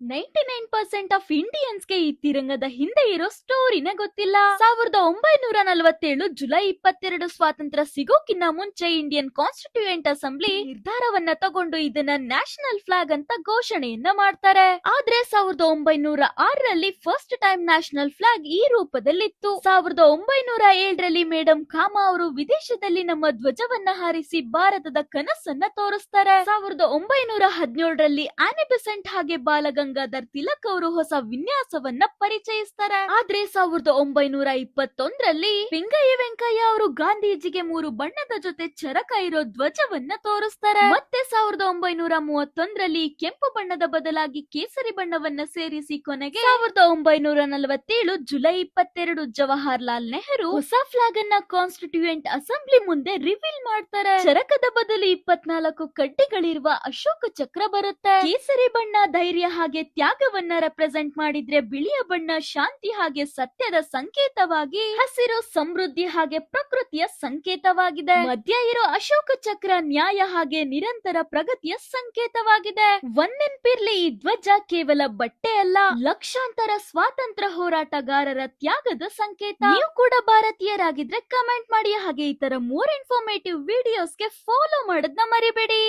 99% of ಇಂಡಿಯನ್ಸ್ಗೆ ಈ ತಿರಂಗದ ಹಿಂದೆ ಇರೋ ಸ್ಟೋರಿನೇ ಗೊತ್ತಿಲ್ಲ. 1947 ಜುಲೈ 22 ಸ್ವಾತಂತ್ರ್ಯ ಸಿಗೋಕಿನ್ನ ಮುಂಚೆ ಇಂಡಿಯನ್ ಕಾನ್ಸ್ಟಿಟ್ಯೂಯೆಂಟ್ ಅಸೆಂಬ್ಲಿ ನಿರ್ಧಾರವನ್ನ ತಗೊಂಡು ಇದನ್ನ ನ್ಯಾಷನಲ್ ಫ್ಲಾಗ್ ಅಂತ ಘೋಷಣೆಯನ್ನ ಮಾಡ್ತಾರೆ. ಆದ್ರೆ 1906ರಲ್ಲಿ ಫಸ್ಟ್ ಟೈಮ್ ನ್ಯಾಷನಲ್ ಫ್ಲಾಗ್ ಈ ರೂಪದಲ್ಲಿತ್ತು. 1907ರಲ್ಲಿ ಮೇಡಂ ಕಾಮಾ ಅವರು ವಿದೇಶದಲ್ಲಿ ನಮ್ಮ ಧ್ವಜವನ್ನ ಹಾರಿಸಿ ಭಾರತದ ಕನಸನ್ನ ತೋರಿಸ್ತಾರೆ. 1917ರಲ್ಲಿ ಆನಿ ಬೆಸೆಂಟ್ ಹಾಗೆ ಬಾಲಗಂಗಾಧರ್ ತಿಲಕ್ ಅವರು ಹೊಸ ವಿನ್ಯಾಸವನ್ನ ಪರಿಚಯಿಸ್ತಾರೆ. ಆದ್ರೆ 1921ರಲ್ಲಿ ಪಿಂಗಯ್ಯ ವೆಂಕಯ್ಯ ಅವರು ಗಾಂಧೀಜಿಗೆ 3 ಬಣ್ಣದ ಜೊತೆ ಚರಕ ಇರೋ ಧ್ವಜವನ್ನ ತೋರಿಸ್ತಾರೆ. ಮತ್ತೆ 1931ರಲ್ಲಿ ಕೆಂಪು ಬಣ್ಣದ ಬದಲಾಗಿ ಕೇಸರಿ ಬಣ್ಣವನ್ನ ಸೇರಿಸಿ ಕೊನೆಗೆ 1947 ಜುಲೈ 22 ಜವಾಹರ್ಲಾಲ್ ನೆಹರು ಹೊಸ ಫ್ಲಾಗ್ ಅನ್ನ ಕಾನ್ಸ್ಟಿಟ್ಯೂಯೆಂಟ್ ಅಸೆಂಬ್ಲಿ ಮುಂದೆ ರಿವೀಲ್ ಮಾಡ್ತಾರೆ. ಚರಕದ ಬದಲು 24 ಕಡ್ಡಿಗಳಿರುವ ಅಶೋಕ ಚಕ್ರ ಬರುತ್ತೆ. ಕೇಸರಿ ಬಣ್ಣ ಧೈರ್ಯ ಹಾಗೆ ತ್ಯಾಗವನ್ನ ರೆಪ್ರೆಸೆಂಟ್ ಮಾಡಿದ್ರೆ, ಬಿಳಿಯ ಬಣ್ಣ ಶಾಂತಿ ಹಾಗೆ ಸತ್ಯದ ಸಂಕೇತವಾಗಿ, ಹಸಿರು ಸಮೃದ್ಧಿ ಹಾಗೆ ಪ್ರಕೃತಿಯ ಸಂಕೇತವಾಗಿದೆ. ಮಧ್ಯ ಇರೋ ಅಶೋಕ ಚಕ್ರ ನ್ಯಾಯ ಹಾಗೆ ನಿರಂತರ ಪ್ರಗತಿಯ ಸಂಕೇತವಾಗಿದೆ. ಒಂದೆನ್ಪಿರ್ಲಿ, ಈ ಧ್ವಜ ಕೇವಲ ಬಟ್ಟೆ ಅಲ್ಲ, ಲಕ್ಷಾಂತರ ಸ್ವಾತಂತ್ರ್ಯ ಹೋರಾಟಗಾರರ ತ್ಯಾಗದ ಸಂಕೇತ. ನೀವು ಕೂಡ ಭಾರತೀಯರಾಗಿದ್ರೆ ಕಮೆಂಟ್ ಮಾಡಿ. ಹಾಗೆ ಈ ತರ ಮೋರ್ ಇನ್ಫಾರ್ಮೇಟಿವ್ ವಿಡಿಯೋಸ್ಗೆ ಫಾಲೋ ಮಾಡೋದನ್ನ ಮರಿಬೇಡಿ.